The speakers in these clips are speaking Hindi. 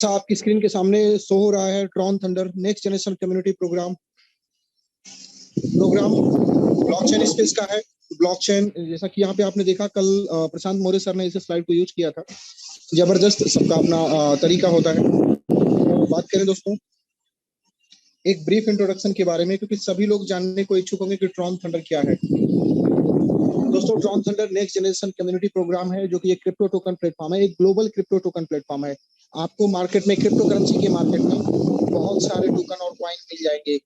अच्छा, आपकी स्क्रीन के सामने शो हो रहा है Tron Thunder next generation community programme blockchain space का है। ब्लॉकचेन जैसा कि यहाँ पे आपने देखा कल प्रशांत मौर्य सर ने इस स्लाइड को यूज किया था। जबरदस्त, सबका अपना तरीका होता है। तो बात करें दोस्तों एक ब्रीफ इंट्रोडक्शन के बारे में, क्योंकि सभी लोग जानने को इच्छुक होंगे कि ट्रॉन थंडर क्या है। दोस्तों Tron Thunder next generation community programme है, जो कि एक क्रिप्टो टोकन प्लेटफॉर्म है, एक ग्लोबल क्रिप्टो टोकन प्लेटफॉर्म है। आपको मार्केट में क्रिप्टो करेंसी के मार्केट में बहुत सारे टोकन और क्वाइन मिल जाएंगे,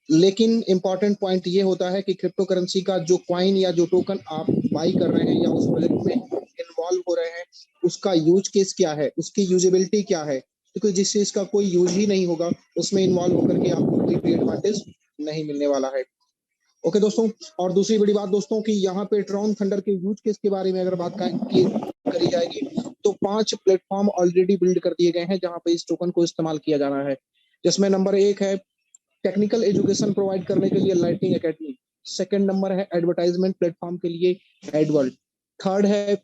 लेकिन इंपॉर्टेंट पॉइंट ये होता है कि क्रिप्टो करेंसी का जो क्वाइन या जो टोकन आप बाई कर रहे हैं या उस प्रोजेक्ट में इन्वॉल्व हो रहे हैं, उसका यूज केस क्या है, उसकी यूजेबिलिटी क्या है। क्योंकि जिस चीज का कोई यूज ही नहीं होगा उसमें इन्वॉल्व होकर के आपको कोई भी एडवांटेज नहीं मिलने वाला है। ओके दोस्तों, और दूसरी बड़ी बात दोस्तों कि यहाँ पे ट्रॉन थंडर के यूज केस के बारे में अगर बात करी जाएगी तो 5 प्लेटफॉर्म ऑलरेडी बिल्ड कर दिए गए हैं जहां पे इस टोकन को इस्तेमाल किया जाना है। जिसमें नंबर 1 है टेक्निकल एजुकेशन प्रोवाइड करने के लिए लाइटनिंग एकेडमी। सेकंड नंबर है एडवर्टाइजमेंट प्लेटफॉर्म के लिए एडवर्ल्ड। थर्ड है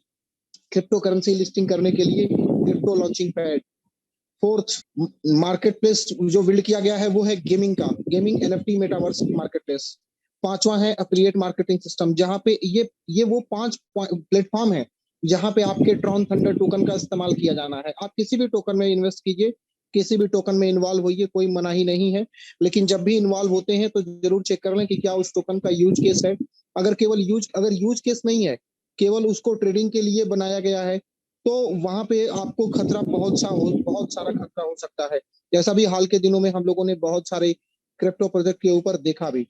क्रिप्टो करेंसी लिस्टिंग करने के लिए crypto launching pad. Fourth market place जो बिल्ड किया गया है वो है गेमिंग का, gaming NFT metaverse market place. पांचवा है एफिलिएट मार्केटिंग सिस्टम, जहां पे ये वो 5 प्लेटफॉर्म है जहां पे आपके ट्रॉन थंडर टोकन का इस्तेमाल किया जाना है। आप किसी भी टोकन में इन्वेस्ट कीजिए, किसी भी टोकन में इन्वॉल्व होइए, कोई मना ही नहीं है, लेकिन जब भी इन्वॉल्व होते हैं तो जरूर चेक कर लें कि क्या उस टोकन का यूज केस है। अगर यूज केस नहीं है, केवल उसको ट्रेडिंग के लिए बनाया गया है, तो वहां पे आपको खतरा बहुत सारा खतरा हो सकता है, जैसा भी हाल के दिनों में हम लोगों ने बहुत सारे क्रिप्टो प्रोजेक्ट के ऊपर देखा भी।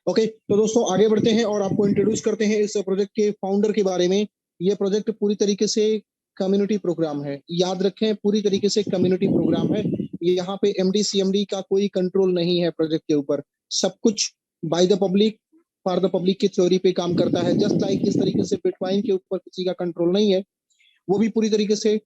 ओके, तो दोस्तों आगे बढ़ते हैं और आपको इंट्रोड्यूस करते हैं इस प्रोजेक्ट के फाउंडर के बारे में। ये प्रोजेक्ट पूरी तरीके से कम्युनिटी प्रोग्राम है, याद रखें पूरी तरीके से कम्युनिटी प्रोग्राम है। यहाँ पे एमडी सीएमडी का कोई कंट्रोल नहीं है प्रोजेक्ट के ऊपर, सब कुछ by the public for the public की थ्योरी पे काम करता है। जस्ट लाइक जिस तरीके से बिटकॉइन के ऊपर किसी का कंट्रोल नहीं है, वो भी पूरी तरीके से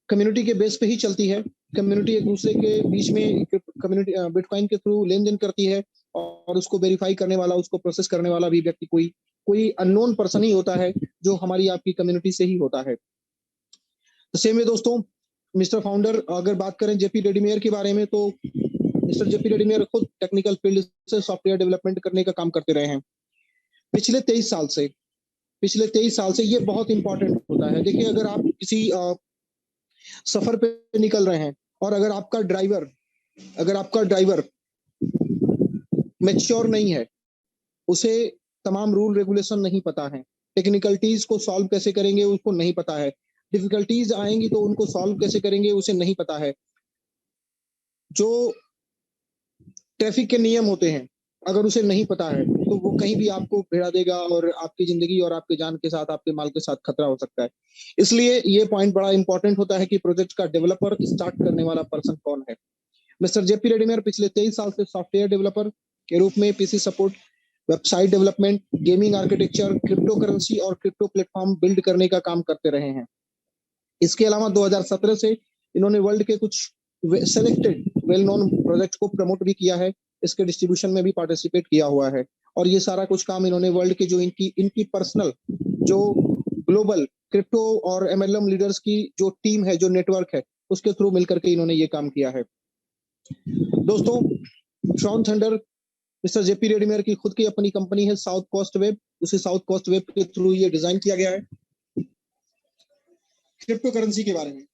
कम्युनिटी के बेस पे ही चलती है। कम्युनिटी एक दूसरे के बीच में कम्युनिटी बिटकॉइन के थ्रू लेन देन करती है, और उसको वेरीफाई करने वाला, उसको प्रोसेस करने वाला भी व्यक्ति कोई कोई अननोन पर्सन ही होता है, जो हमारी आपकी कम्युनिटी से ही होता है। तो सेम है दोस्तों, मिस्टर फाउंडर अगर बात करें जेपी रेडीमेयर के बारे में, तो मिस्टर जेपी रेडीमेयर खुद टेक्निकल फील्ड से सॉफ्टवेयर डेवलपमेंट करने का काम करते रहे हैं पिछले 23 साल से। ये बहुत इंपॉर्टेंट होता है। देखिए, किसी सफर पे निकल रहे हैं और अगर आपका ड्राइवर मैच्योर नहीं है, उसे तमाम रूल रेगुलेशन नहीं पता है, टेक्निकलिटीज को सॉल्व कैसे करेंगे उसको नहीं पता है, डिफिकल्टीज आएंगी तो उनको सॉल्व कैसे करेंगे उसे नहीं पता है, जो ट्रैफिक के नियम होते हैं अगर उसे नहीं पता है तो वो कहीं भी आपको भिड़ा देगा और आपकी जिंदगी और आपके जान के साथ, आपके माल के साथ खतरा हो सकता है। इसलिए ये पॉइंट बड़ा इंपॉर्टेंट होता है कि प्रोजेक्ट का डेवलपर, स्टार्ट करने वाला पर्सन कौन है। मिस्टर जेपी रेडीमेयर पिछले 23 साल से सॉफ्टवेयर डेवलपर के रूप में PC support, website development, gaming architecture, crypto currency और क्रिप्टो प्लेटफॉर्म बिल्ड करने का काम करते रहे हैं। इसके अलावा 2017 से इन्होंने वर्ल्ड के कुछ सेलेक्टेड वेल नोन प्रोजेक्ट को प्रमोट भी किया है, इसके डिस्ट्रीब्यूशन में भी पार्टिसिपेट किया हुआ है। और ये सारा कुछ काम इन्होंने वर्ल्ड के जो इनकी पर्सनल जो ग्लोबल क्रिप्टो और एमएलएम लीडर्स की जो टीम है, जो नेटवर्क है, उसके थ्रू मिलकर के इन्होंने ये काम किया है। दोस्तों ट्रॉन थंडर मिस्टर जेपी रेडीमेयर की खुद की अपनी कंपनी है साउथ कोस्ट वेब, उसी साउथ कोस्ट वेब के थ्रू ये डिजाइन किया गया है। क्रिप्टो करेंसी के बारे में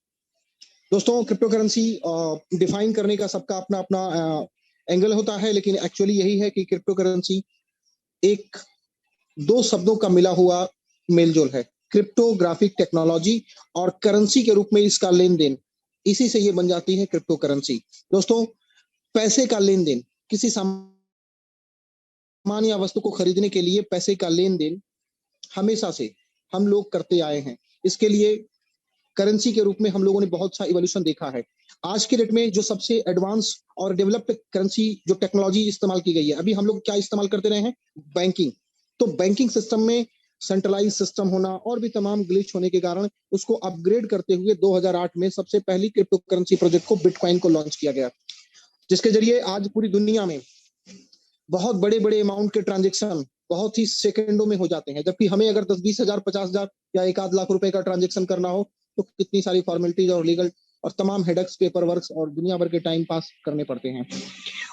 दोस्तों, क्रिप्टो करेंसी डिफाइन करने का सबका अपना अपना एंगल होता है, लेकिन एक्चुअली यही है कि क्रिप्टो करेंसी एक दो शब्दों का मिला हुआ मेलजोल है, क्रिप्टोग्राफिक टेक्नोलॉजी और करेंसी के रूप में इसका लेन देन, इसी से ये बन जाती है क्रिप्टो करेंसी। दोस्तों पैसे का लेन देन, किसी सामान या वस्तु को खरीदने के लिए पैसे का लेन देन हमेशा से हम लोग करते आए हैं। इसके लिए करेंसी के रूप में हम लोगों ने बहुत सा इवोल्यूशन देखा है। आज के डेट में जो सबसे एडवांस और डेवलप्ड करेंसी जो टेक्नोलॉजी इस्तेमाल की गई है, अभी हम लोग क्या इस्तेमाल करते रहे हैं, बैंकिंग। तो बैंकिंग सिस्टम में सेंट्रलाइज सिस्टम होना और भी तमाम ग्लिच होने के कारण उसको अपग्रेड करते हुए 2008 में सबसे पहली क्रिप्टो करेंसी प्रोजेक्ट को बिटकॉइन को लॉन्च किया गया, जिसके जरिए आज पूरी दुनिया में बहुत बड़े बड़े अमाउंट के ट्रांजेक्शन बहुत ही सेकंडों में हो जाते हैं। जबकि हमें अगर 10-20 हजार 50 हजार या 1 आध लाख रुपए का ट्रांजेक्शन करना हो तो कितनी सारी फॉर्मेलिटीज और लीगल और तमाम हेडक्स, पेपर वर्क और दुनिया भर के टाइम पास करने पड़ते हैं।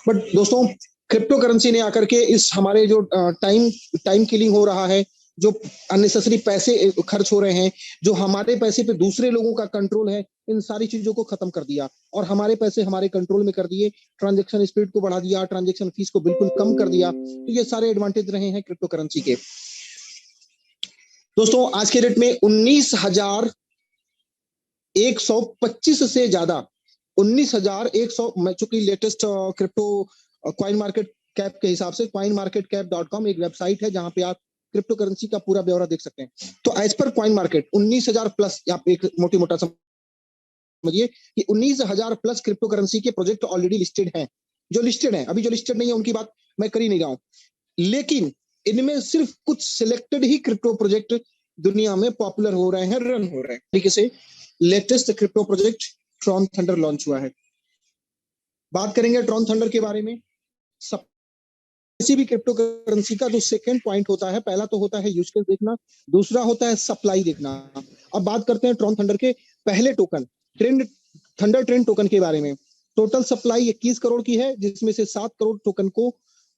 बट दोस्तों, क्रिप्टो करेंसी ने आकर के इस हमारे जो टाइम टाइम किलिंग हो रहा है, जो अननेसेसरी पैसे खर्च हो रहे हैं, जो हमारे पैसे पे दूसरे लोगों का कंट्रोल है, इन सारी चीजों को खत्म कर दिया और हमारे पैसे हमारे कंट्रोल में कर दिए। ट्रांजेक्शन स्पीड को बढ़ा दिया, ट्रांजेक्शन फीस को बिल्कुल कम कर दिया। तो ये सारे एडवांटेज रहे हैं क्रिप्टो करेंसी के। दोस्तों, आज के डेट में 19,125 से ज्यादा, 19,100, चूंकि latest crypto coin market cap के हिसाब से coinmarketcap.com एक वेबसाइट है जहां पे आप क्रिप्टो करेंसी का पूरा ब्यौरा देख सकते हैं। तो as per coin market 19,000 plus, आप एक मोटी मोटा समझिए कि 19,000 प्लस क्रिप्टो करेंसी के प्रोजेक्ट ऑलरेडी लिस्टेड हैं। जो लिस्टेड हैं, अभी जो लिस्टेड नहीं है उनकी बात मैं कर ही नहीं रहा हूं, लेकिन इनमें सिर्फ कुछ सिलेक्टेड ही क्रिप्टो प्रोजेक्ट दुनिया में पॉपुलर हो रहे हैं, रन हो रहे हैं। तरीके से latest crypto project Tron thunder launch हुआ है। बात करेंगे ट्रॉन थंडर के बारे में। किसी भी क्रिप्टो करेंसी का जो सेकंड पॉइंट होता है, पहला तो होता है यूज केस देखना, दूसरा होता है सप्लाई देखना। अब बात करते हैं ट्रॉन थंडर के पहले टोकन थंडर ट्रेंड टोकन के बारे में। टोटल सप्लाई 21 करोड़ की है, जिसमें से 7 करोड़ टोकन को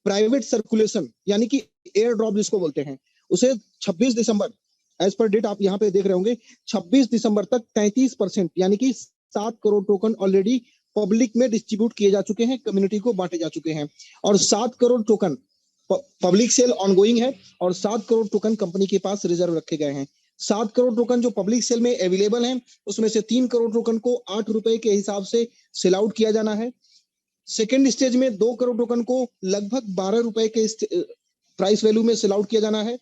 प्राइवेट सर्कुलेशन यानी कि एयर ड्रॉप जिसको बोलते हैं, उसे 26 दिसंबर एज पर डेट आप यहाँ पे देख रहे होंगे, 26 दिसंबर तक 33% यानी कि 7 करोड़ टोकन ऑलरेडी पब्लिक में डिस्ट्रीब्यूट किए जा चुके हैं, कम्युनिटी को बांटे जा चुके हैं। और 7 crore token public sale ongoing है और 7 करोड़ टोकन कंपनी के पास रिजर्व रखे गए हैं। 7 करोड़ टोकन जो पब्लिक सेल में अवेलेबल हैं, उसमें से 3 करोड़ टोकन को 8 रुपए के हिसाब से सेल आउट किया जाना है। सेकेंड स्टेज में 2 करोड़ टोकन को लगभग 12 रुपए के प्राइस वैल्यू में सेल आउट किया जाना है।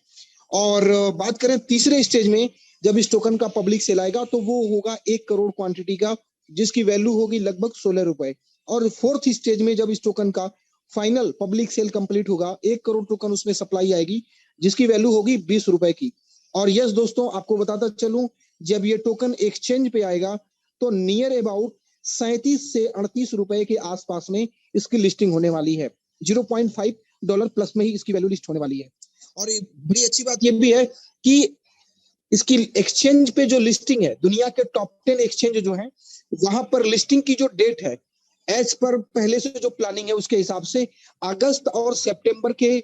और बात करें तीसरे स्टेज में, जब इस टोकन का पब्लिक सेल आएगा तो वो होगा 1 करोड़ क्वांटिटी का, जिसकी वैल्यू होगी लगभग 16 रुपए। और फोर्थ स्टेज में जब इस टोकन का फाइनल पब्लिक सेल कंप्लीट होगा, 1 करोड़ टोकन उसमें सप्लाई आएगी, जिसकी वैल्यू होगी 20 रुपए की। और यस दोस्तों, आपको बताता चलूं, जब ये टोकन एक्सचेंज पे आएगा तो नियर अबाउट 37 से 38 रुपए के आसपास में इसकी लिस्टिंग होने वाली है। $0.5 प्लस में ही इसकी वैल्यू लिस्ट होने वाली है। और बड़ी अच्छी बात यह भी है कि इसकी एक्सचेंज पे जो लिस्टिंग है, दुनिया के टॉप 10 एक्सचेंज जो है, वहां पर लिस्टिंग की जो डेट है, एज पर पहले से जो प्लानिंग है उसके हिसाब से अगस्त और सितंबर के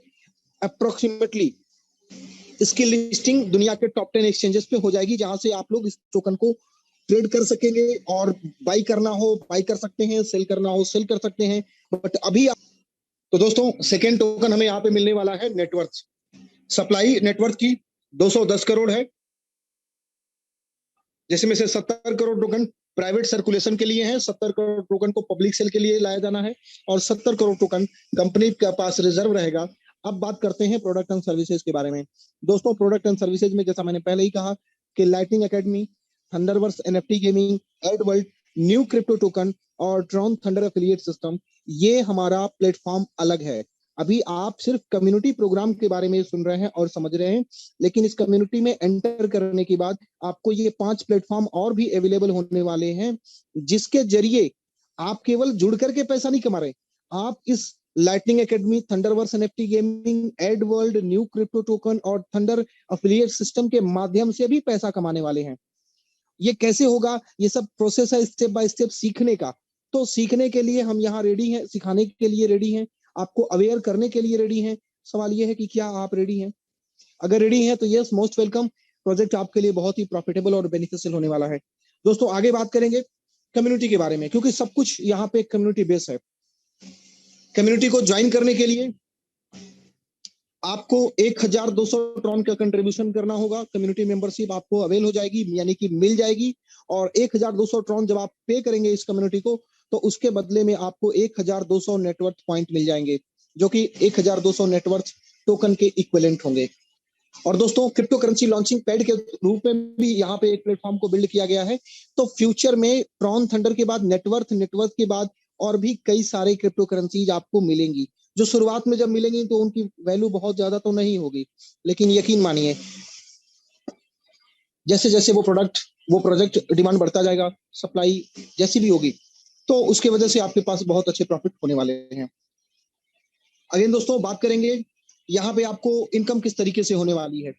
अप्रोक्सीमेटली इसकी लिस्टिंग दुनिया के टॉप 10 एक्सचेंजेस पे हो जाएगी, जहां से आप लोग इस टोकन को ट्रेड कर सकेंगे और बाई करना हो बाई कर सकते हैं, सेल करना हो सेल कर सकते हैं। बट अभी तो दोस्तों, सेकेंड टोकन हमें यहाँ पे मिलने वाला है नेटवर्थ। सप्लाई नेटवर्थ की 210 करोड़ है, जिसमें से 70 करोड़ टोकन प्राइवेट सर्कुलेशन के लिए हैं, 70 करोड़ टोकन को पब्लिक सेल के लिए लाया जाना है और 70 करोड़ टोकन कंपनी के पास रिजर्व रहेगा। अब बात करते हैं प्रोडक्ट एंड सर्विसेज के बारे में। दोस्तों, प्रोडक्ट एंड सर्विसेज में जैसा मैंने पहले ही कहा कि lightning academy, thunderverse NFT gaming, adworld, new crypto token और ट्रॉन थंडर एफिलिएट सिस्टम, ये हमारा प्लेटफॉर्म अलग है। अभी आप सिर्फ कम्युनिटी प्रोग्राम के बारे में सुन रहे हैं और समझ रहे हैं, लेकिन इस कम्युनिटी में एंटर करने के बाद आपको ये 5 प्लेटफॉर्म और भी अवेलेबल होने वाले हैं, जिसके जरिए आप केवल जुड़ करके पैसा नहीं कमा रहे, आप इस lightning academy, thunderverse NFT gaming, ad world, new crypto token और थंडर एफिलिएट सिस्टम के माध्यम से भी पैसा कमाने वाले हैं। ये कैसे होगा? ये सब प्रोसेस है स्टेप बाय स्टेप सीखने का। तो सीखने के लिए हम यहाँ रेडी हैं, सिखाने के लिए रेडी हैं, आपको अवेयर करने के लिए रेडी हैं। सवाल ये है कि क्या आप रेडी हैं? अगर रेडी हैं तो यस, मोस्ट वेलकम। प्रोजेक्ट आपके लिए बहुत ही प्रॉफिटेबल और बेनिफिशियल होने वाला है। दोस्तों, आगे बात करेंगे कम्युनिटी के बारे में, क्योंकि सब कुछ यहाँ पे कम्युनिटी बेस है। कम्युनिटी को ज्वाइन करने के लिए आपको 1,200 ट्रॉन का कंट्रीब्यूशन करना होगा। कम्युनिटी मेंबरशिप आपको अवेल हो जाएगी, यानी कि मिल जाएगी। और 1,200 ट्रॉन जब आप पे करेंगे इस कम्युनिटी को, तो उसके बदले में आपको 1,200 नेटवर्थ पॉइंट मिल जाएंगे, जो कि 1,200 नेटवर्थ टोकन के इक्विवेलेंट होंगे। और दोस्तों, क्रिप्टो करेंसी लॉन्चिंग पैड के रूप में भी यहाँ पे एक प्लेटफॉर्म को बिल्ड किया गया है। तो फ्यूचर में ट्रॉन थंडर के बाद नेटवर्थ के बाद और भी कई सारे क्रिप्टो करेंसीज आपको मिलेंगी, जो शुरुआत में जब मिलेंगी तो उनकी वैल्यू बहुत ज्यादा तो नहीं होगी, लेकिन यकीन मानिए जैसे जैसे वो प्रोजेक्ट डिमांड बढ़ता जाएगा, सप्लाई जैसी भी होगी, तो उसके वजह से आपके पास बहुत अच्छे प्रॉफिट होने वाले हैं। अगेन दोस्तों, बात करेंगे यहाँ पे आपको इनकम किस तरीके से होने वाली है।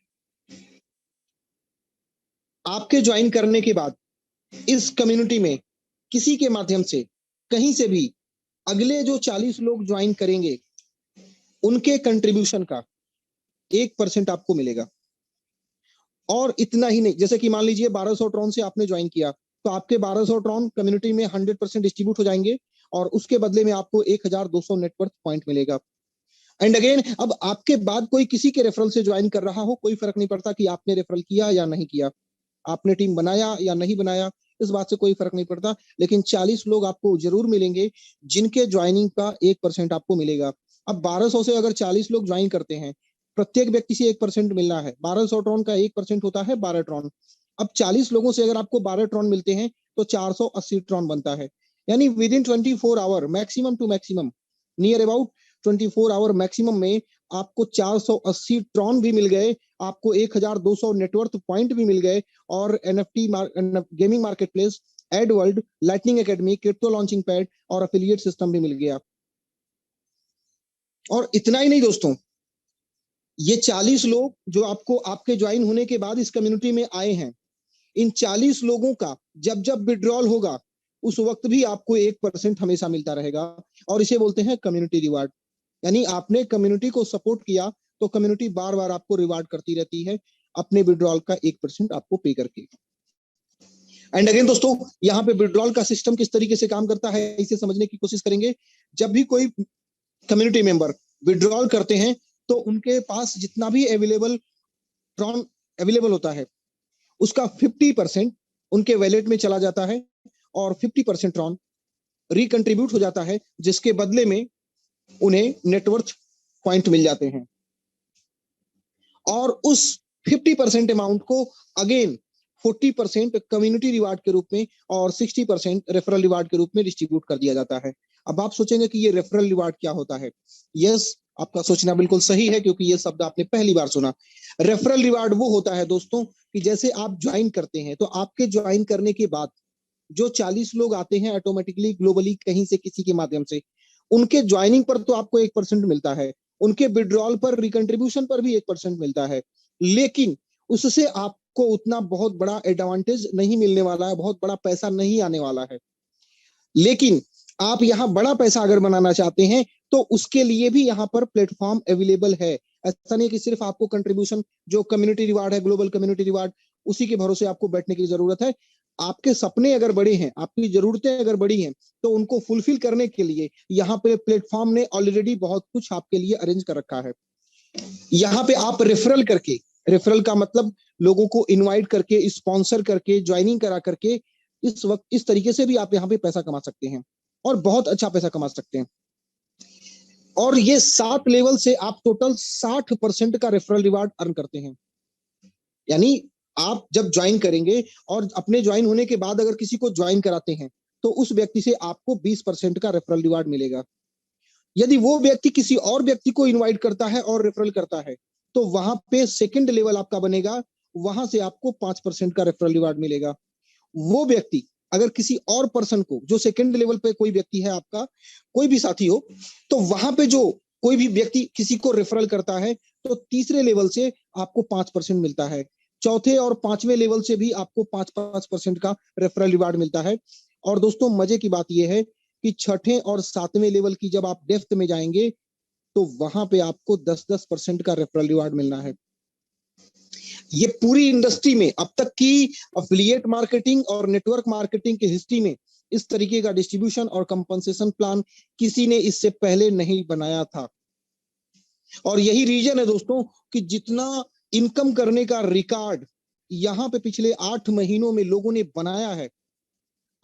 आपके ज्वाइन करने के बाद इस कम्युनिटी में किसी के माध्यम से कहीं से भी अगले जो 40 लोग ज्वाइन करेंगे उनके कंट्रीब्यूशन का 1% आपको मिलेगा। और इतना ही नहीं, जैसे कि मान लीजिए 1200 ट्रॉन से आपने ज्वाइन किया, तो आपके 1200 ट्रॉन कम्युनिटी में 100% डिस्ट्रीब्यूट हो जाएंगे और उसके बदले में आपको 1200 नेटवर्थ पॉइंट मिलेगा। एंड अगेन, अब आपके बाद कोई किसी के रेफरल से ज्वाइन कर रहा हो, कोई फर्क नहीं पड़ता कि आपने रेफरल किया या नहीं किया, आपने टीम बनाया या नहीं बनाया, इस बात से कोई फर्क नहीं पड़ता। लेकिन 40 लोग आपको जरूर मिलेंगे जिनके ज्वाइनिंग का 1% आपको मिलेगा। अब 1200 से अगर 40 लोग ज्वाइन करते हैं, प्रत्येक व्यक्ति से 1% मिलना है। 1200 ट्रॉन का 1% होता है 12 ट्रॉन। अब 40 लोगों से अगर आपको 12 ट्रॉन मिलते हैं तो 480 ट्रॉन बनता है। यानी within 24 hour maximum to maximum, near about 24 hour maximum में आपको 480 ट्रॉन भी मिल गए, आपको 1200 नेटवर्थ पॉइंट भी मिल गए, और NFT gaming market place, ad world, lightning academy, crypto launching pad और एफिलिएट सिस्टम भी मिल गया। और इतना ही नहीं दोस्तों, ये 40 लोग जो आपको आपके ज्वाइन होने के बाद इस कम्युनिटी में आए हैं, इन 40 लोगों का जब जब विड्रॉल होगा उस वक्त भी आपको 1% हमेशा मिलता रहेगा, और इसे बोलते हैं कम्युनिटी रिवार्ड। यानी आपने कम्युनिटी को सपोर्ट किया तो कम्युनिटी बार बार आपको रिवार्ड करती रहती है अपने विड्रॉल का 1% आपको पे करके। एंड अगेन दोस्तों, यहाँ पे विड्रॉल का सिस्टम किस तरीके से काम करता है इसे समझने की कोशिश करेंगे। जब भी कोई कम्युनिटी मेंबर विड्रॉल करते हैं तो उनके पास जितना भी ट्रॉन अवेलेबल होता है उसका 50% उनके वैलेट में चला जाता है और 50% ट्रॉन रिकंट्रीब्यूट हो जाता है, जिसके बदले में उन्हें नेटवर्थ पॉइंट मिल जाते हैं। और उस 50% अमाउंट को अगेन 40% कम्युनिटी रिवार्ड के रूप में और 60% रेफरल रिवार्ड के रूप में डिस्ट्रीब्यूट कर दिया जाता है। अब आप सोचेंगे कि ये रेफरल रिवार्ड क्या होता है। यस, आपका सोचना बिल्कुल सही है, क्योंकि ये शब्द आपने पहली बार सुना। रेफरल रिवार्ड वो होता है दोस्तों कि जैसे आप ज्वाइन करते हैं तो आपके ज्वाइन करने के बाद जो 40 लोग आते हैं ऑटोमेटिकली ग्लोबली कहीं से किसी के माध्यम से, उनके ज्वाइनिंग पर तो आपको 1% मिलता है, उनके विड्रॉल पर रिकंट्रीब्यूशन पर भी 1% मिलता है, लेकिन उससे आपको उतना बहुत बड़ा एडवांटेज नहीं मिलने वाला है, बहुत बड़ा पैसा नहीं आने वाला है। लेकिन आप यहाँ बड़ा पैसा अगर बनाना चाहते हैं तो उसके लिए भी यहाँ पर प्लेटफॉर्म अवेलेबल है। ऐसा नहीं कि सिर्फ आपको कंट्रीब्यूशन जो कम्युनिटी रिवार्ड है, ग्लोबल कम्युनिटी रिवार्ड, उसी के भरोसे आपको बैठने की जरूरत है। आपके सपने अगर बड़े हैं, आपकी जरूरतें अगर बड़ी हैं, तो उनको फुलफिल करने के लिए यहाँ पे प्लेटफॉर्म ने ऑलरेडी बहुत कुछ आपके लिए अरेंज कर रखा है। यहाँ पे आप रेफरल करके, रेफरल का मतलब लोगों को इनवाइट करके, स्पॉन्सर करके, ज्वाइनिंग करा करके, इस वक्त इस तरीके से भी आप यहाँ पे पैसा कमा सकते हैं और बहुत अच्छा पैसा कमा सकते हैं। और ये 7 लेवल से आप टोटल 60% का रेफरल रिवार्ड अर्न करते हैं। यानी आप जब ज्वाइन करेंगे और अपने ज्वाइन होने के बाद अगर किसी को ज्वाइन कराते हैं तो उस व्यक्ति से आपको 20% का रेफरल रिवार्ड मिलेगा। यदि वो व्यक्ति किसी और व्यक्ति को इनवाइट करता है और रेफरल करता है तो वहां पे सेकंड लेवल आपका बनेगा, वहां से आपको 5% का रेफरल रिवार्ड मिलेगा। वो व्यक्ति अगर किसी और पर्सन को, जो सेकंड लेवल पे कोई व्यक्ति है आपका, कोई भी साथी हो, तो वहां पे जो कोई भी व्यक्ति किसी को रेफरल करता है तो तीसरे लेवल से आपको 5% मिलता है, चौथे और पांचवें लेवल से भी आपको 5% का रेफरल रिवार्ड मिलता है। और दोस्तों मजे की बात यह है कि छठे और सातवें लेवल की जब आप डेप्थ में जाएंगे तो वहां पे आपको 10% का रेफरल रिवार्ड मिलना है। ये पूरी इंडस्ट्री में अब तक की एफिलिएट मार्केटिंग और नेटवर्क मार्केटिंग की हिस्ट्री में इस तरीके का डिस्ट्रीब्यूशन और कंपनसेशन प्लान किसी ने इससे पहले नहीं बनाया था। और यही रीजन है दोस्तों कि जितना इनकम करने का रिकॉर्ड यहाँ पे पिछले 8 महीनों में लोगों ने बनाया है,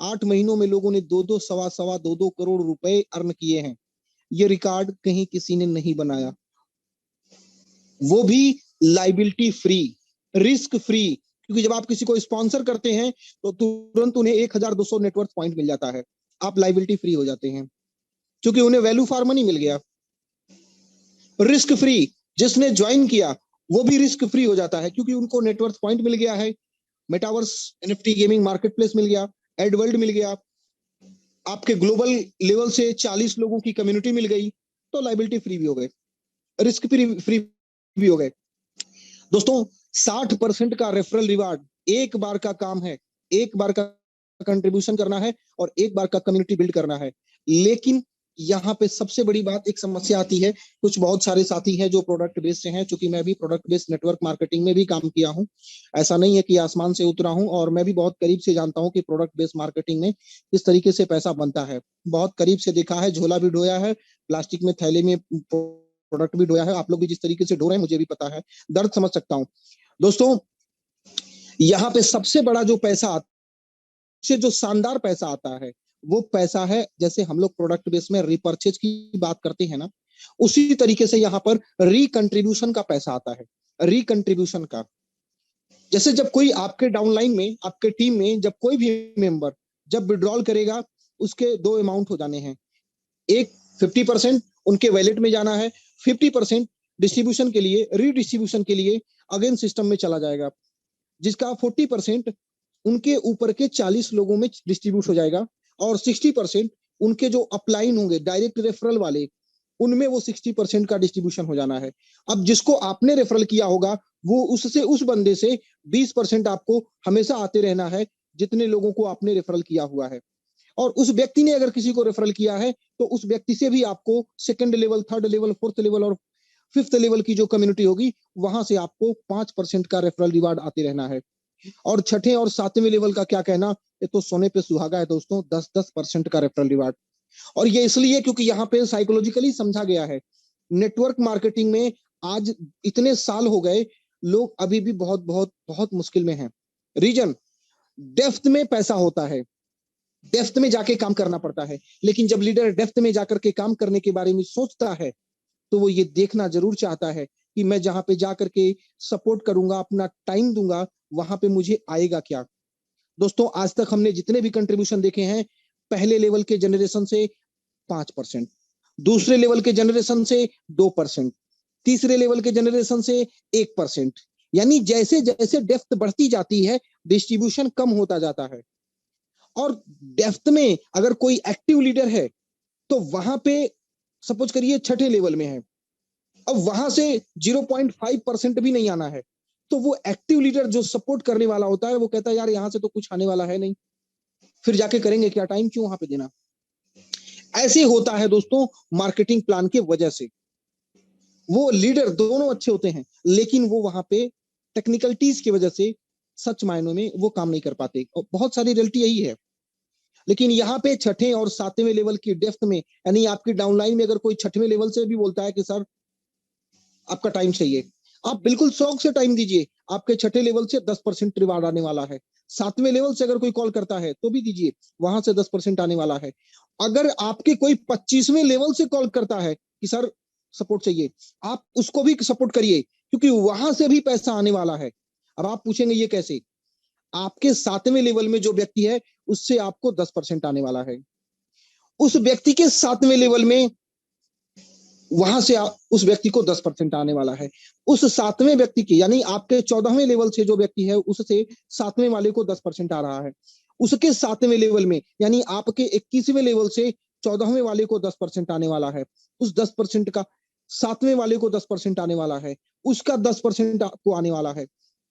8 महीनों में लोगों ने दो सवा 2 करोड़ रुपए अर्न किए हैं, ये रिकॉर्ड कहीं किसी ने नहीं बनाया, वो भी लाइबिलिटी फ्री, रिस्क फ्री। क्योंकि जब आप किसी को स्पॉन्सर करते हैं तो तुरंत उन्हें 1200 नेटवर्थ पॉइंट मिल जाता है, आप लाइबिलिटी फ्री हो जाते हैं क्योंकि उन्हें वैल्यू फॉर मनी मिल गया। रिस्क फ्री, जिसने ज्वाइन किया वो भी रिस्क फ्री हो जाता है क्योंकि उनको नेटवर्थ पॉइंट मिल गया है, metaverse NFT gaming market place मिल गया, एड वर्ल्ड मिल गया, आपके ग्लोबल लेवल से 40 लोगों की कम्युनिटी मिल गई, तो लाइबिलिटी फ्री भी हो गए, रिस्क फ्री भी हो गए। दोस्तों 60% का रेफरल रिवार्ड एक बार का काम है, एक बार का कंट्रीब्यूशन करना है और एक बार का कम्युनिटी बिल्ड करना है। लेकिन यहाँ पे सबसे बड़ी बात, एक समस्या आती है, कुछ बहुत सारे साथी हैं जो प्रोडक्ट बेस्ड से हैं, चूंकि मैं भी प्रोडक्ट बेस्ड नेटवर्क मार्केटिंग में भी काम किया हूँ, ऐसा नहीं है कि आसमान से उतरा हूँ, और मैं भी बहुत करीब से जानता हूँ कि प्रोडक्ट बेस्ड मार्केटिंग में किस तरीके से पैसा बनता है। बहुत करीब से देखा है, झोला भी ढोया है, प्लास्टिक में थैले में प्रोडक्ट भी ढोया है। आप लोग भी जिस तरीके से ढो रहे हैं मुझे भी पता है, दर्द समझ सकता हूँ। दोस्तों, यहाँ पे सबसे बड़ा जो पैसा, से जो शानदार पैसा आता है, वो पैसा है, जैसे हम लोग प्रोडक्ट बेस में रिपर्चेज की बात करते हैं ना, उसी तरीके से यहाँ पर रिकंट्रीब्यूशन का पैसा आता है। रिकंट्रीब्यूशन का, जैसे जब कोई आपके डाउनलाइन में, आपके टीम में जब कोई भी मेंबर जब विड्रॉल करेगा, उसके दो अमाउंट हो जाने हैं। एक 50% उनके वैलेट में जाना है, 50% डिस्ट्रीब्यूशन के लिए, रीडिस्ट्रीब्यूशन के लिए अगेन सिस्टम में चला जाएगा, जिसका 40% उनके ऊपर के 40 लोगों में डिस्ट्रीब्यूट हो जाएगा, और 60% उनके जो अपलाइन होंगे, डायरेक्ट रेफरल वाले, उनमें वो 60% का डिस्ट्रीब्यूशन हो जाना है। अब जिसको आपने रेफरल किया होगा, वो उससे, उस बंदे से 20% आपको हमेशा आते रहना है, जितने लोगों को आपने रेफरल किया हुआ है। और उस व्यक्ति ने अगर किसी को रेफरल किया है, तो उस व्यक्ति से भी आपको second level, third level, fourth level और फिफ्थ लेवल की जो कम्युनिटी होगी, वहां से आपको 5% का रेफरल रिवार्ड आते रहना है। और छठे और सातवें लेवल का क्या कहना, ये तो सोने पे सुहागा है दोस्तों, 10-10% का रेफरल रिवार्ड। और ये इसलिए क्योंकि यहाँ पे साइकोलॉजिकली समझा गया है, नेटवर्क मार्केटिंग में आज इतने साल हो गए, लोग अभी भी बहुत बहुत बहुत मुश्किल में हैं। रीजन, डेप्थ में पैसा होता है, डेप्थ में जाके काम करना पड़ता है, लेकिन जब लीडर डेप्थ में जाकर के काम करने के बारे में सोचता है, तो वो ये देखना जरूर चाहता है कि मैं जहां पे जाकर के सपोर्ट करूंगा, अपना टाइम दूंगा, वहां पे मुझे आएगा क्या। दोस्तों, आज तक हमने जितने भी कंट्रीब्यूशन देखे हैं, पहले लेवल के जनरेशन से 5%, दूसरे लेवल के जनरेशन से 2%, तीसरे लेवल के जनरेशन से 1%, यानी जैसे जैसे डेप्थ बढ़ती जाती है, डिस्ट्रीब्यूशन कम होता जाता है। और डेप्थ में अगर कोई एक्टिव लीडर है, तो वहां पे सपोज करिए छठे लेवल में है, अब वहां से 0.5% भी नहीं आना है, तो वो एक्टिव लीडर जो सपोर्ट करने वाला होता है, वो कहता है यार यहां से तो कुछ आने वाला है नहीं, फिर जाके करेंगे क्या, टाइम क्यों वहां पे देना। ऐसे होता है दोस्तों, मार्केटिंग प्लान की वजह से। वो लीडर दोनों अच्छे होते हैं, लेकिन वो वहां पे टेक्निकलिटीज की वजह से सच मायनों में वो काम नहीं कर पाते, और बहुत सारी रियलिटी यही है। लेकिन यहाँ पे छठे और सातवें लेवल की डेप्थ में, यानी आपकी डाउनलाइन में अगर कोई छठवें लेवल से भी बोलता है कि सर आपका टाइम चाहिए, आप बिल्कुल शौक से टाइम दीजिए, आपके छठे लेवल से 10% रिवार्ड आने वाला है। सातवें लेवल से अगर कोई कॉल करता है तो भी दीजिए, वहां से 10% आने वाला है। अगर आपके कोई 25वें लेवल से कॉल करता है कि सर सपोर्ट चाहिए, आप उसको भी सपोर्ट करिए, क्योंकि वहां से भी पैसा आने वाला है। अब आप पूछेंगे ये कैसे, आपके सातवें लेवल में जो व्यक्ति है, उससे आपको 10% आने वाला है, उस व्यक्ति के सातवें लेवल में वहां से उस व्यक्ति को 10% आने वाला है, उस सातवें व्यक्ति की, यानी आपके 14वें लेवल से जो व्यक्ति है, उससे सातवें वाले को 10% आ रहा है, उसके सातवें लेवल में, यानी आपके 21वें लेवल से 14वें वाले को 10% आने वाला है, उस 10% का सातवें वाले को 10% आने वाला है, उसका 10% आपको आने वाला है।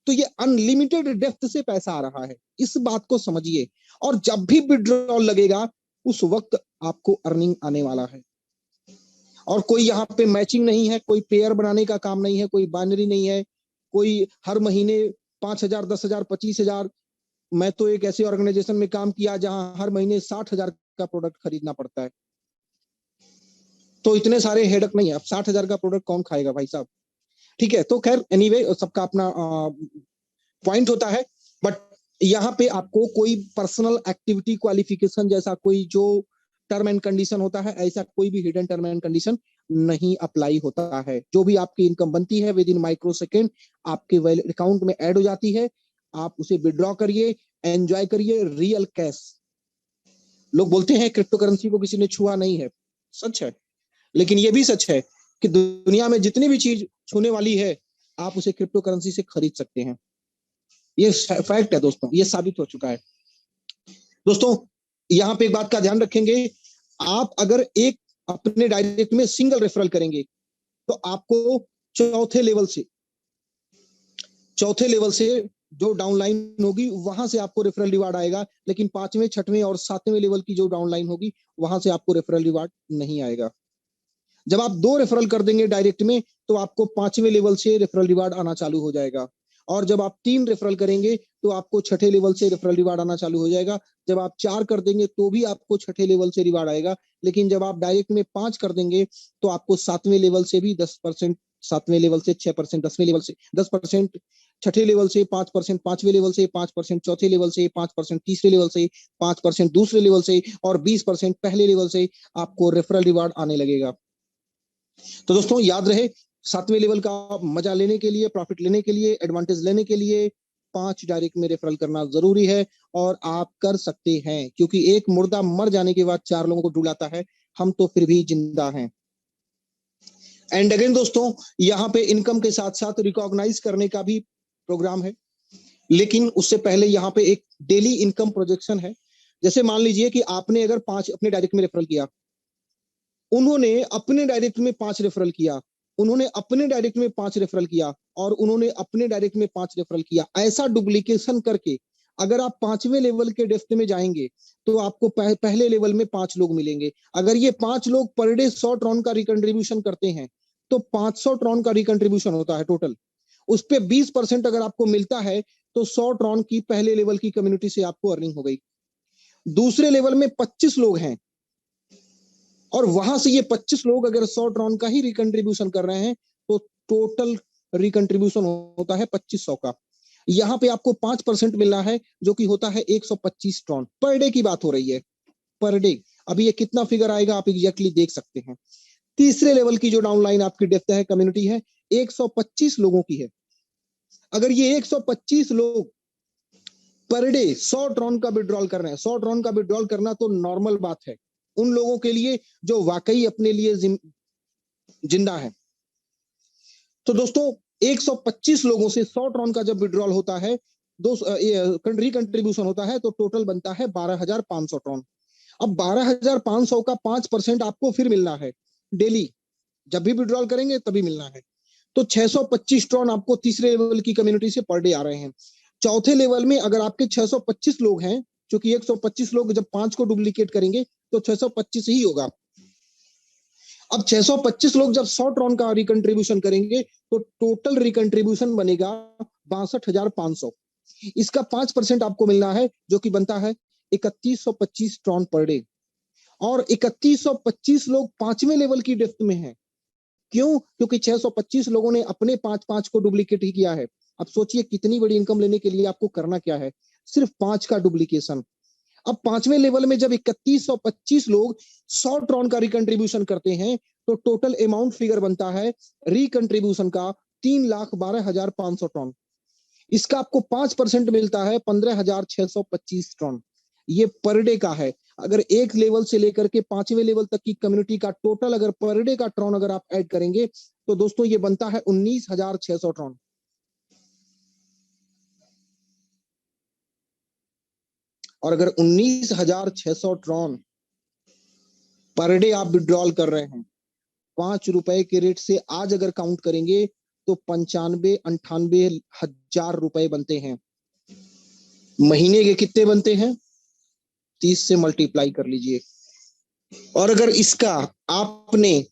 तो ये अनलिमिटेड डेप्थ से पैसा आ रहा है, इस बात को समझिए। और जब भी विड्रॉल लगेगा, उस वक्त आपको अर्निंग आने वाला है। और कोई यहाँ पे मैचिंग नहीं है, कोई पेयर बनाने का काम नहीं है, कोई बाइनरी नहीं है, कोई हर महीने 5,000, 10,000, 25,000। मैं तो एक ऐसे ऑर्गेनाइजेशन में काम किया जहां हर महीने 60,000 का प्रोडक्ट खरीदना पड़ता है। तो इतने सारे हेडक नहीं है, अब 60,000 का प्रोडक्ट कौन खाएगा भाई साहब। ठीक है, तो खैर एनीवे, सबका अपना पॉइंट होता है। बट यहाँ पे आपको कोई पर्सनल एक्टिविटी क्वालिफिकेशन जैसा कोई जो टर्म एंड कंडीशन होता है, ऐसा कोई भी हिडन टर्म एंड कंडीशन नहीं अप्लाई होता है। जो भी आपकी इनकम बनती है, विद इन माइक्रो सेकेंड आपके अकाउंट में ऐड हो जाती है, आप उसे विड्रॉ करिए, एंजॉय करिए रियल कैश। लोग बोलते हैं क्रिप्टो करेंसी को किसी ने छुआ नहीं है, सच है, लेकिन ये भी सच है कि दुनिया में जितनी भी चीज छूने वाली है, आप उसे क्रिप्टो करेंसी से खरीद सकते हैं। ये फैक्ट है दोस्तों, ये साबित हो चुका है। दोस्तों, यहाँ पे एक बात का ध्यान रखेंगे, आप अगर एक अपने डायरेक्ट में सिंगल रेफरल करेंगे, तो आपको चौथे लेवल से जो डाउनलाइन होगी वहां से आपको रेफरल रिवार्ड आएगा, लेकिन 5वें, 6वें और 7वें लेवल की जो डाउनलाइन होगी वहां से आपको रेफरल रिवार्ड नहीं आएगा। जब आप 2 रेफरल कर देंगे डायरेक्ट में तो आपको 5वें लेवल से रेफरल रिवार्ड आना चालू हो जाएगा, और जब आप 3 रेफरल करेंगे तो आपको 6ठे लेवल से रेफरल रिवार्ड आना चालू हो जाएगा। जब आप 4 कर देंगे तो भी आपको 6ठे लेवल से रिवार्ड आएगा, लेकिन जब आप डायरेक्ट में 5 कर देंगे तो आपको 7वें लेवल से भी 10%, 7वें लेवल से 6%, 10वें लेवल से 10%, 6ठे लेवल से 5%, 5वें लेवल से 5%, चौथे लेवल से 5%, तीसरे लेवल से 5%, दूसरे लेवल से, और 20% पहले लेवल से आपको रेफरल रिवार्ड आने लगेगा। तो दोस्तों याद रहे, 7वें लेवल का मजा लेने के लिए, प्रॉफिट लेने के लिए, एडवांटेज लेने के लिए 5 डायरेक्ट में रेफरल करना जरूरी है, और आप कर सकते हैं, क्योंकि एक मुर्दा मर जाने के बाद 4 लोगों को ढूंढाता है, हम तो फिर भी जिंदा हैं। एंड अगेन दोस्तों, यहाँ पे इनकम के साथ साथ रिकॉग्नाइज करने का भी प्रोग्राम है, लेकिन उससे पहले यहाँ पे एक डेली इनकम प्रोजेक्शन है। जैसे मान लीजिए कि आपने अगर 5 अपने डायरेक्ट में रेफरल किया, उन्होंने अपने डायरेक्ट में 5 रेफरल किया, उन्होंने अपने डायरेक्ट में 5 रेफरल किया, और उन्होंने अपने डायरेक्ट में 5 रेफरल किया, ऐसा डुप्लीकेशन करके अगर आप 5वें लेवल के डेप्थ में जाएंगे तो आपको पहले लेवल में 5 लोग मिलेंगे। अगर ये 5 लोग पर डे 100 ट्रॉन का रिकंट्रीब्यूशन करते हैं तो 500 ट्रॉन का रिकंट्रीब्यूशन होता है टोटल। उस पे 20% अगर आपको मिलता है तो 100 ट्रॉन की पहले लेवल की कम्युनिटी से आपको अर्निंग हो गई। दूसरे लेवल में 25 लोग हैं, और वहां से ये 25 लोग अगर 100 ट्रॉन का ही रिकंट्रीब्यूशन कर रहे हैं तो टोटल रिकंट्रीब्यूशन होता है 2500 का। यहाँ पे आपको 5% मिलना है, जो कि होता है 125 ट्रॉन। पर डे की बात हो रही है, पर डे। अभी ये कितना फिगर आएगा आप एग्जैक्टली देख सकते हैं। तीसरे लेवल की जो डाउनलाइन आपकी डेप्थ है, कम्युनिटी है, 125 लोगों की है। अगर ये 125 लोग पर डे 100 ट्रॉन का विड्रॉल कर रहे हैं, 100 ट्रॉन का विड्रॉल करना तो नॉर्मल बात है उन लोगों के लिए जो वाकई अपने लिए जिंदा है। तो दोस्तों 125 लोगों से 100 ट्रॉन का जब विड्रॉल होता है, रिकंट्रीब्यूशन होता है, तो टोटल बनता है 12,500 ट्रॉन। अब 12,500 का 5% आपको फिर मिलना है डेली, जब भी विड्रॉल करेंगे तभी मिलना है। तो 625 ट्रॉन आपको तीसरे लेवल की कम्युनिटी से पर डे आ रहे हैं। चौथे लेवल में अगर आपके 625 लोग हैं, क्योंकि 125 लोग जब 5 को डुप्लीकेट करेंगे तो 625 ही होगा। अब 625 लोग जब 100 ट्रॉन का रिकंट्रीब्यूशन करेंगे तो टोटल रिकंट्रीब्यूशन बनेगा 62,500। इसका 5% आपको मिलना है, जो कि बनता है 3125 ट्रॉन पर डे। और 3125 लोग 5वें लेवल की डेप्थ में हैं। क्यों? क्योंकि 625 लोगों ने अपने 5-5 को डुप्लीकेट ही किया है। अब सोचिए कितनी बड़ी इनकम लेने के लिए आपको करना क्या है, सिर्फ 5 का डुप्लीकेशन। अब 5वें लेवल में जब 3125 लोग 100 ट्रॉन का रिकंट्रीब्यूशन करते हैं तो टोटल अमाउंट फिगर बनता है रिकंट्रीब्यूशन का 3,12,500 ट्रॉन। इसका आपको 5% मिलता है 15,625 ट्रॉन। ये पर डे का है। अगर एक लेवल से लेकर के 5वें लेवल तक की कम्युनिटी का टोटल अगर पर डे का ट्रॉन अगर आप ऐड करेंगे तो दोस्तों ये बनता है 19,600 ट्रॉन। और अगर 19,600 ट्रॉन पर डे आप विड्रॉल कर रहे हैं 5 रुपए के रेट से, आज अगर काउंट करेंगे तो 95-98 हजार रुपए बनते हैं। महीने के कितने बनते हैं? 30 से मल्टीप्लाई कर लीजिए। और अगर इसका आपने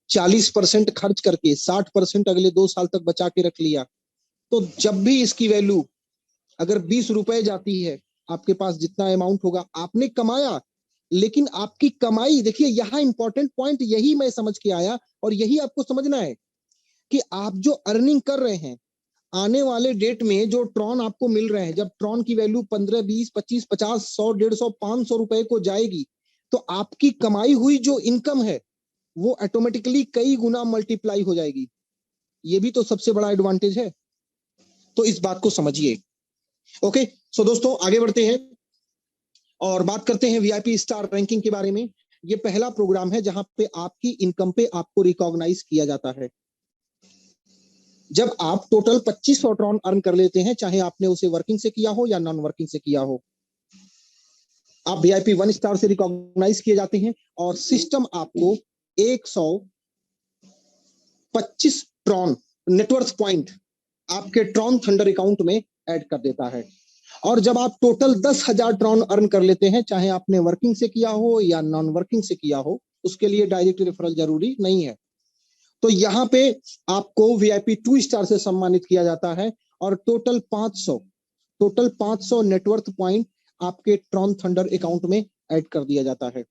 40% खर्च करके 60% अगले 2 साल तक बचा के रख लिया, तो जब भी इसकी वैल्यू अगर 20 रुपए जाती है, आपके पास जितना अमाउंट होगा आपने कमाया, लेकिन आपकी कमाई देखिए, यहां इंपॉर्टेंट पॉइंट यही मैं समझ के आया, और यही आपको समझना है कि आप जो अर्निंग कर रहे हैं आने वाले डेट में, जो ट्रॉन आपको मिल रहे हैं, जब ट्रॉन की वैल्यू 15, 20, 25, 50, 100, 150, 500 रुपए को जाएगी तो आपकी कमाई हुई जो इनकम है वो ऑटोमेटिकली कई गुना मल्टीप्लाई हो जाएगी। ये भी तो सबसे बड़ा एडवांटेज है, तो इस बात को समझिए। ओके, सो दोस्तों आगे बढ़ते हैं और बात करते हैं वीआईपी स्टार रैंकिंग के बारे में। ये पहला प्रोग्राम है जहां पे आपकी इनकम पे आपको रिकॉग्नाइज किया जाता है। जब आप टोटल 2500 ट्रॉन अर्न कर लेते हैं, चाहे आपने उसे वर्किंग से किया हो या नॉन वर्किंग से किया हो, आप वीआईपी 1 स्टार से रिकॉग्नाइज किए जाते हैं, और सिस्टम आपको 125 ट्रॉन नेटवर्थ पॉइंट आपके ट्रॉन थंडर अकाउंट में ऐड कर देता है। और जब आप टोटल 10,000 ट्रॉन अर्न कर लेते हैं, चाहे आपने वर्किंग से किया हो या नॉन वर्किंग से किया हो, उसके लिए डायरेक्ट रेफरल जरूरी नहीं है। तो यहाँ पे आपको VIP 2 स्टार से सम्मानित किया जाता है और टोटल 500 नेटवर्थ पॉइंट आपके ट्रॉन थंडर अकाउंट में ऐड कर दिया जाता है।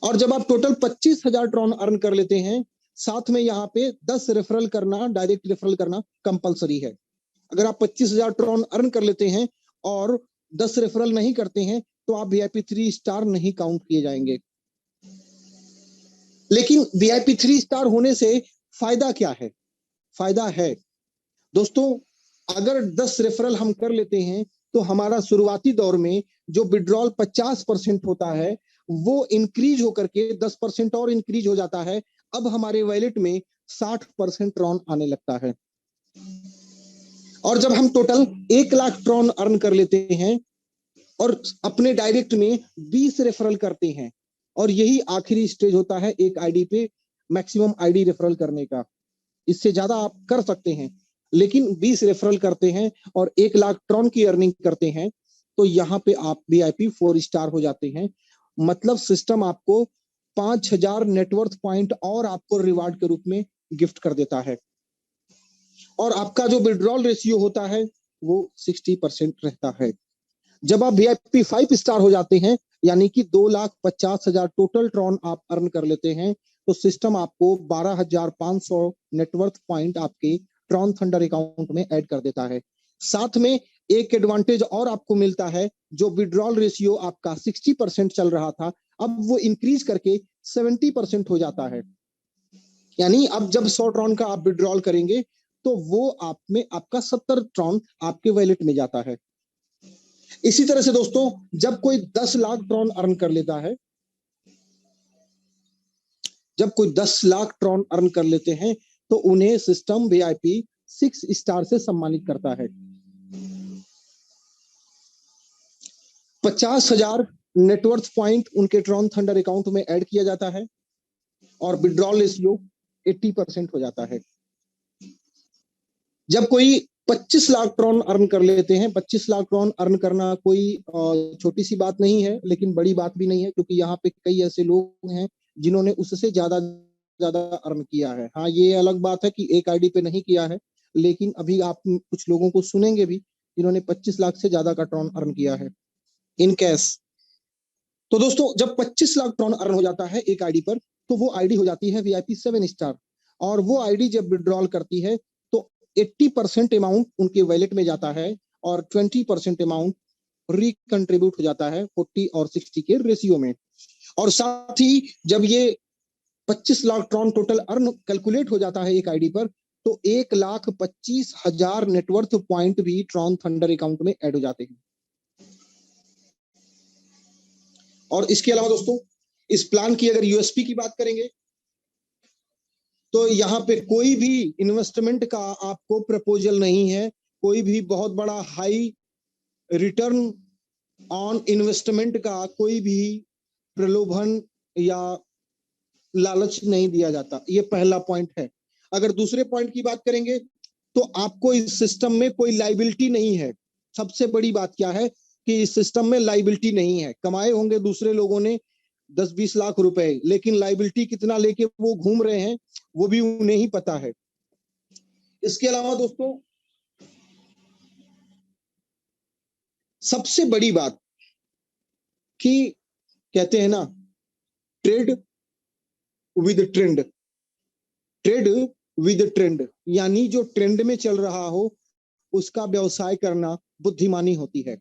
और जब आप टोटल 25,000 ट्रॉन अर्न कर लेते हैं, साथ में यहाँ पे 10 रेफरल करना, डायरेक्ट रेफरल करना कंपलसरी है। अगर आप 25,000 ट्रॉन अर्न कर लेते हैं और 10 रेफरल नहीं करते हैं तो आप VIP 3 स्टार नहीं काउंट किए जाएंगे। लेकिन VIP 3 स्टार होने से फायदा क्या है? फायदा है दोस्तों, अगर 10 रेफरल हम कर लेते हैं तो हमारा शुरुआती दौर में जो विड्रॉल 50% होता है वो इंक्रीज होकर के 10% और इंक्रीज हो जाता है। अब हमारे वॉलेट में 60% ट्रॉन आने लगता है। और जब हम टोटल 1 लाख ट्रॉन अर्न कर लेते हैं और अपने डायरेक्ट में 20 रेफरल करते हैं, और यही आखिरी स्टेज होता है एक आईडी पे मैक्सिमम आईडी रेफरल करने का। इससे ज्यादा आप कर सकते हैं, लेकिन 20 रेफरल करते हैं और 1 लाख ट्रॉन की अर्निंग करते हैं तो यहाँ पे आप VIP 4 स्टार हो जाते हैं। मतलब सिस्टम आपको 5,000 नेटवर्थ पॉइंट और आपको रिवार्ड के रूप में गिफ्ट कर देता है। और आपका जो विड्रॉल रेशियो होता है वो 60% रहता है। जब आप VIP 5 स्टार हो जाते हैं, यानी कि 2,50,000 टोटल ट्रॉन आप अर्न कर लेते हैं, तो सिस्टम आपको 12,500 नेटवर्थ पॉइंट आपके ट्रॉन थंडर अकाउंट में ऐड कर देता है। साथ में एक एडवांटेज और आपको मिलता है, जो विड्रॉल रेशियो आपका 60% चल रहा था, अब वो इंक्रीज करके 70% हो जाता है। यानी अब जब 100 ट्रॉन का आप विड्रॉल करेंगे तो वो आप में आपका 70 ट्रॉन आपके वॉलेट में जाता है। इसी तरह से दोस्तों, जब कोई 10 लाख ट्रॉन अर्न कर लेता है, जब कोई 10 लाख ट्रॉन अर्न कर लेते हैं तो उन्हें सिस्टम VIP 6 स्टार से सम्मानित करता है। 50,000 नेटवर्थ पॉइंट उनके ट्रॉन थंडर अकाउंट में ऐड किया जाता है और विड्रॉल रेशियो 80% हो जाता है। जब कोई 25 लाख ट्रॉन अर्न कर लेते हैं, 25 लाख ट्रॉन अर्न करना कोई छोटी सी बात नहीं है, लेकिन बड़ी बात भी नहीं है, क्योंकि यहाँ पे कई ऐसे लोग हैं जिन्होंने उससे ज्यादा अर्न किया है। हाँ, ये अलग बात है कि एक आईडी पे नहीं किया है, लेकिन अभी आप कुछ लोगों को सुनेंगे भी जिन्होंने 25 लाख से ज्यादा का ट्रॉन अर्न किया है इन कैश। तो दोस्तों, जब 25 लाख ट्रॉन अर्न हो जाता है एक आईडी पर, तो वो आईडी हो जाती है VIP 7 स्टार। और वो आईडी जब विड्रॉल करती है तो 80% अमाउंट उनके वॉलेट में जाता है और 20% अमाउंट रिकंट्रीब्यूट हो जाता है 40 और 60 के रेशियो में। और साथ ही जब ये 25 lakh Tron total earn calculate हो जाता है एक आईडी पर, तो 1,25,000 नेटवर्थ पॉइंट भी ट्रॉन थंडर अकाउंट में ऐड हो जाते हैं। और इसके अलावा दोस्तों, इस प्लान की अगर USP की बात करेंगे तो यहाँ पे कोई भी इन्वेस्टमेंट का आपको प्रपोजल नहीं है, कोई भी बहुत बड़ा हाई रिटर्न ऑन इन्वेस्टमेंट का कोई भी प्रलोभन या लालच नहीं दिया जाता। ये पहला पॉइंट है। अगर दूसरे पॉइंट की बात करेंगे तो आपको इस सिस्टम में कोई लाइबिलिटी नहीं है। सबसे बड़ी बात क्या है कि इस सिस्टम में लाइबिलिटी नहीं है। कमाए होंगे दूसरे लोगों ने 10-20 लाख रुपए, लेकिन लाइबिलिटी कितना लेके वो घूम रहे हैं वो भी उन्हें ही पता है। इसके अलावा दोस्तों, सबसे बड़ी बात कि कहते हैं ना, trade with trend, trade with trend, यानी जो ट्रेंड में चल रहा हो उसका व्यवसाय करना बुद्धिमानी होती है।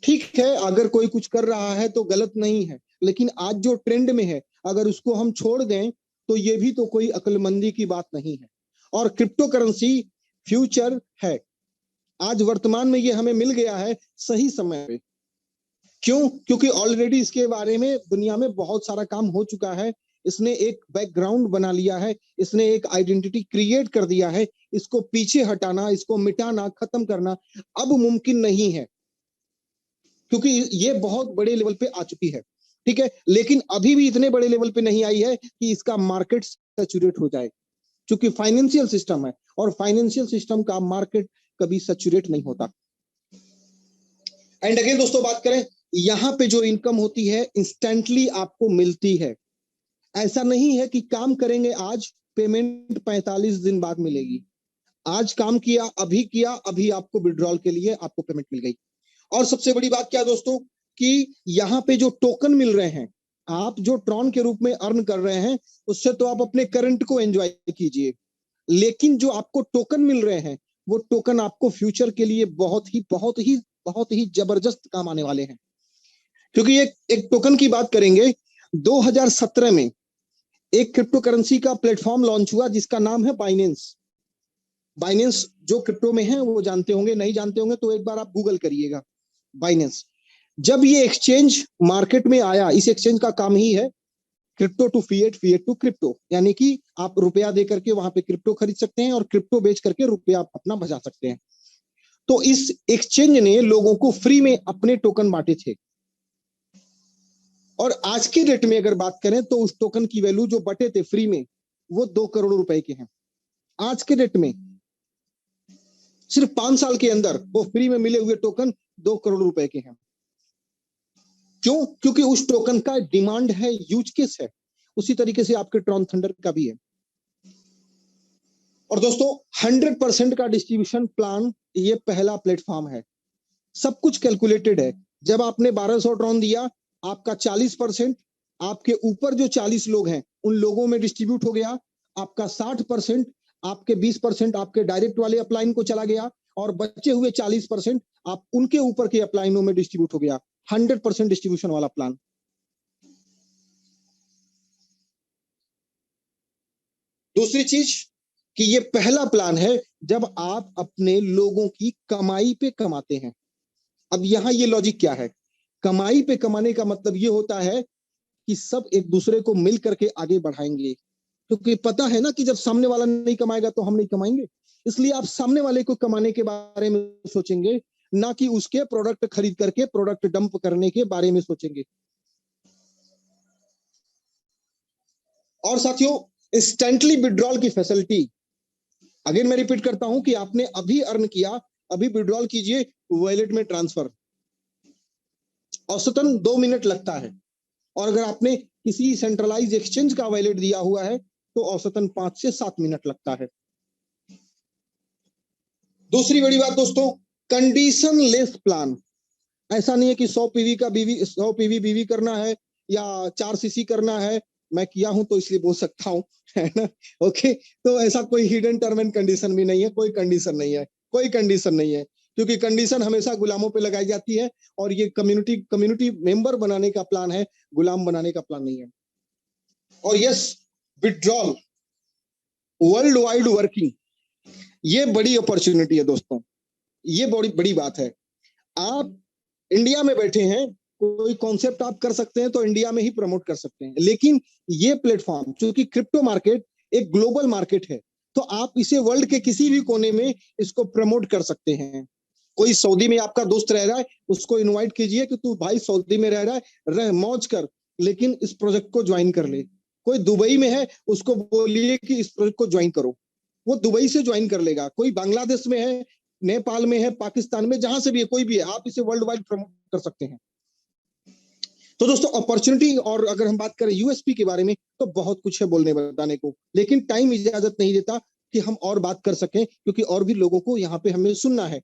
ठीक है, अगर कोई कुछ कर रहा है तो गलत नहीं है, लेकिन आज जो ट्रेंड में है अगर उसको हम छोड़ दें तो ये भी तो कोई अक्लमंदी की बात नहीं है। और क्रिप्टो करेंसी फ्यूचर है। आज वर्तमान में ये हमें मिल गया है सही समय पे। क्यों? क्योंकि ऑलरेडी इसके बारे में दुनिया में बहुत सारा काम हो चुका है। इसने एक बैकग्राउंड बना लिया है, इसने एक आइडेंटिटी क्रिएट कर दिया है। इसको पीछे हटाना, इसको मिटाना, खत्म करना अब मुमकिन नहीं है, क्योंकि ये बहुत बड़े लेवल पे आ चुकी है। ठीक है, लेकिन अभी भी इतने बड़े लेवल पे नहीं आई है कि इसका मार्केट सैचुरेट हो जाए, क्योंकि फाइनेंशियल सिस्टम है और फाइनेंशियल सिस्टम का मार्केट कभी सैचुरेट नहीं होता। एंड अगेन दोस्तों बात करें, यहाँ पे जो इनकम होती है इंस्टेंटली आपको मिलती है। ऐसा नहीं है कि काम करेंगे आज, पेमेंट 45 दिन बाद मिलेगी। आज काम किया, अभी आपको विड्रॉल के लिए आपको पेमेंट मिल गई। और सबसे बड़ी बात क्या दोस्तों, कि यहाँ पे जो टोकन मिल रहे हैं, आप जो ट्रॉन के रूप में अर्न कर रहे हैं, उससे तो आप अपने करंट को एंजॉय कीजिए, लेकिन जो आपको टोकन मिल रहे हैं, वो टोकन आपको फ्यूचर के लिए बहुत ही जबरदस्त काम आने वाले हैं। क्योंकि एक टोकन की बात करेंगे, 2017 में एक क्रिप्टो करेंसी का प्लेटफॉर्म लॉन्च हुआ जिसका नाम है बाइनेंस। बाइनेंस जो क्रिप्टो में है वो जानते होंगे, नहीं जानते होंगे तो एक बार आप गूगल करिएगा बाइनेंस। जब ये एक्सचेंज मार्केट में आया, इस एक्सचेंज का काम ही है crypto to fiat, fiat to crypto, यानी कि आप रुपया दे करके वहां पे क्रिप्टो खरीद सकते हैं और क्रिप्टो बेच करके रुपया आप अपना बचा सकते हैं। तो इस एक्सचेंज ने लोगों को फ्री में अपने टोकन बांटे थे। और आज के डेट में अगर बात करें तो उस टोकन की वैल्यू जो बटे थे फ्री में, वो 2 करोड़ रुपए के हैं। आज के डेट में सिर्फ 5 साल के अंदर वो फ्री में मिले हुए टोकन 2 करोड़ रुपए के हैं। क्यों? क्योंकि उस टोकन का डिमांड है, यूज केस है। उसी तरीके से आपके ट्रॉन थंडर का भी है। और दोस्तों 100% का डिस्ट्रीब्यूशन प्लान ये पहला प्लेटफॉर्म है। सब कुछ कैलकुलेटेड है। जब आपने 1200 ट्रॉन दिया, आपका 40% आपके ऊपर जो 40 लोग हैं उन लोगों में डिस्ट्रीब्यूट हो गया। आपका 60% आपके 20% आपके डायरेक्ट वाले अपलाइन को चला गया और बचे हुए 40% आप उनके ऊपर के अपलाइनों में डिस्ट्रीब्यूट हो गया। 100% डिस्ट्रीब्यूशन वाला प्लान। दूसरी चीज कि ये पहला प्लान है जब आप अपने लोगों की कमाई पे कमाते हैं। अब यहां ये लॉजिक क्या है, कमाई पे कमाने का मतलब ये होता है कि सब एक दूसरे को मिल करके आगे बढ़ाएंगे। क्योंकि पता है ना कि जब सामने वाला नहीं कमाएगा तो हम नहीं कमाएंगे, इसलिए आप सामने वाले को कमाने के बारे में सोचेंगे, ना कि उसके प्रोडक्ट खरीद करके प्रोडक्ट डंप करने के बारे में सोचेंगे। और साथियों इंस्टेंटली विड्रॉल की फैसिलिटी, अगेन मैं रिपीट करता हूं कि आपने अभी अर्न किया, अभी विड्रॉल कीजिए, वॉलेट में ट्रांसफर औसतन 2 मिनट लगता है। और अगर आपने किसी सेंट्रलाइज एक्सचेंज का वॉलेट दिया हुआ है तो औसतन 5 से 7 मिनट लगता है। दूसरी बड़ी बात दोस्तों, कंडीशन लेस प्लान। ऐसा नहीं है कि 100 पीवी बीवी करना है या 4 सीसी करना है। मैं किया हूं तो इसलिए बोल सकता हूं, है ना। ओके, तो ऐसा कोई हिडन टर्म एंड कंडीशन भी नहीं है, कोई कंडीशन नहीं है, कोई कंडीशन नहीं है। क्योंकि कंडीशन हमेशा गुलामों पे लगाई जाती है और ये कम्युनिटी मेंबर बनाने का प्लान है, गुलाम बनाने का प्लान नहीं है। और yes, withdrawal world wide working, ये बड़ी अपॉर्चुनिटी है दोस्तों, ये बड़ी बड़ी बात है। आप इंडिया में बैठे हैं, कोई कॉन्सेप्ट आप कर सकते हैं तो इंडिया में ही प्रमोट कर सकते हैं, लेकिन ये प्लेटफॉर्म चूंकि क्रिप्टो मार्केट एक ग्लोबल मार्केट है, तो आप इसे वर्ल्ड के किसी भी कोने में इसको प्रमोट कर सकते हैं। कोई सऊदी में आपका दोस्त रह रहा है, उसको इनवाइट कीजिए कि तू भाई सऊदी में रह रहा है, रह मौज कर, लेकिन इस प्रोजेक्ट को ज्वाइन कर ले। कोई दुबई में है, उसको बोलिए कि इस प्रोजेक्ट को ज्वाइन करो, वो दुबई से ज्वाइन कर लेगा। कोई बांग्लादेश में है, नेपाल में है, पाकिस्तान में, जहां से भी है, कोई भी है, आप इसे वर्ल्ड वाइड प्रमोट कर सकते हैं। तो दोस्तों अपॉर्चुनिटी, और अगर हम बात करें यूएसपी के बारे में तो बहुत कुछ है बोलने बताने को, लेकिन टाइम इजाजत नहीं देता कि हम और बात कर सकें, क्योंकि और भी लोगों को यहाँ पे हमें सुनना है।